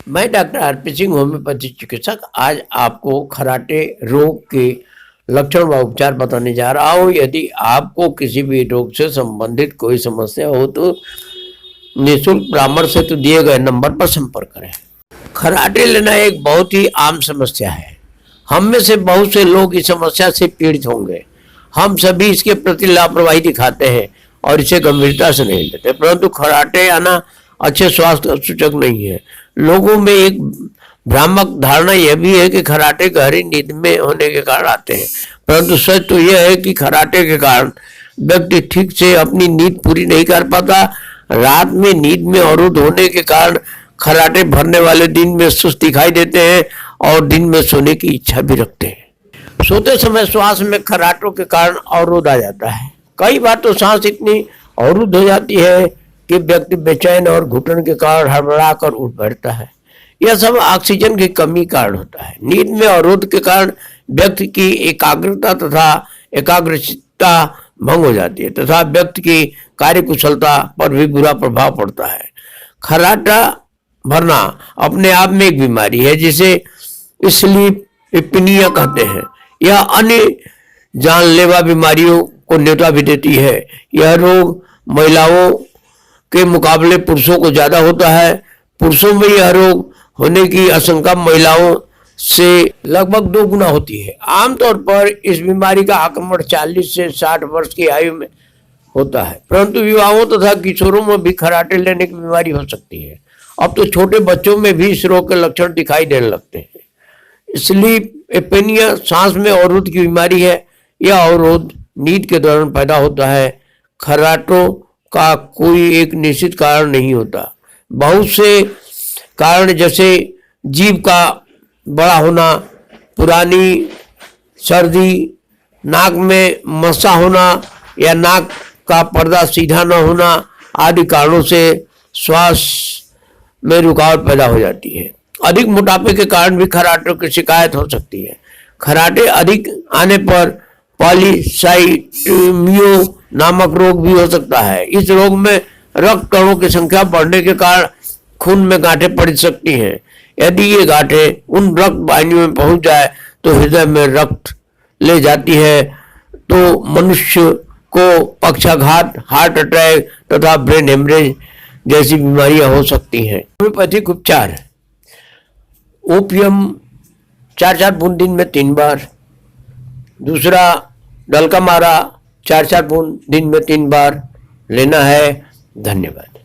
मैं doctor RP Singh, homeopathy चिकित्सक। आज आपको खराटे रोग के लक्षण व उपचार बताने जा रहा हूँ। यदि आपको किसी भी रोग से संबंधित कोई समस्या हो तो निःशुल्क परामर्श हेतु दिए गए नंबर पर संपर्क करें। खराटे लेना एक बहुत ही आम समस्या है। हम में से बहुत से लोग इस समस्या से पीड़ित होंगे। हम सभी इसके प्रति लापरवाही दिखाते हैं और इसे गंभीरता से नहीं लेते, परंतु खराटे आना अच्छे स्वास्थ्य का सूचक नहीं है। लोगों में एक भ्रामक धारणा यह भी है कि खराटे गहरी नींद में होने के कारण आते हैं, परंतु सच तो यह है कि खराटे के कारण व्यक्ति ठीक से अपनी नींद पूरी नहीं कर पाता। रात में नींद में अवरुद्ध होने के कारण खराटे भरने वाले दिन में सुस्त दिखाई देते हैं और दिन में सोने की इच्छा भी रखते हैं। सोते समय श्वास में खराटों के कारण अवरोध आ जाता है। कई बार तो सांस इतनी अवरुद्ध हो जाती है कि व्यक्ति बेचैन और घुटन के कारण हड़बड़ा कर उठ बैठता है। यह सब ऑक्सीजन की कमी कारण होता है। नींद में अवरोध के कारण व्यक्ति की एकाग्रता तथा एकाग्रचित्ता भंग हो जाती है तथा व्यक्ति की कार्य कुशलता पर भी बुरा प्रभाव पड़ता है। खराटा भरना अपने आप में एक बीमारी है जिसे स्लीप एपनिया कहते हैं। यह अन्य जानलेवा बीमारियों को न्योता भी देती है। यह रोग महिलाओं के मुकाबले पुरुषों को ज्यादा होता है। पुरुषों में यह रोग होने की आशंका महिलाओं से लगभग 2 गुना होती है। आमतौर पर इस बीमारी का आक्रमण 40 से 60 वर्ष की आयु में होता है, परंतु युवाओं तथा किशोरों में भी खराटे लेने की बीमारी हो सकती है। अब तो छोटे बच्चों में भी इस रोग के लक्षण दिखाई देने लगते हैं। स्लीप एपनिया सांस में अवरोध की बीमारी है। यह अवरोध नींद के दौरान पैदा होता है। खराटों का कोई एक निश्चित कारण नहीं होता। बहुत से कारण जैसे जीभ का बड़ा होना, पुरानी सर्दी, नाक में मस्सा होना या नाक का पर्दा सीधा न होना आदि कारणों से श्वास में रुकावट पैदा हो जाती है। अधिक मोटापे के कारण भी खराटों की शिकायत हो सकती है। खराटे अधिक आने पर पॉलीसाइथेमिया नामक रोग भी हो सकता है। इस रोग में रक्त कणों की संख्या बढ़ने के कारण खून में गांठें पड़ सकती हैं। यदि ये गांठें उन रक्त वाहिनियों में पहुंच जाए तो हृदय में रक्त ले जाती है, तो मनुष्य को पक्षाघात, हार्ट अटैक तथा ब्रेन हेमरेज जैसी बीमारियां हो सकती हैं। होम्योपैथिक उपचार: ओपियम 4-4 बूंद दिन में 3 बार। दूसरा डलका मारा 4-4 बूंद दिन में 3 बार लेना है। धन्यवाद।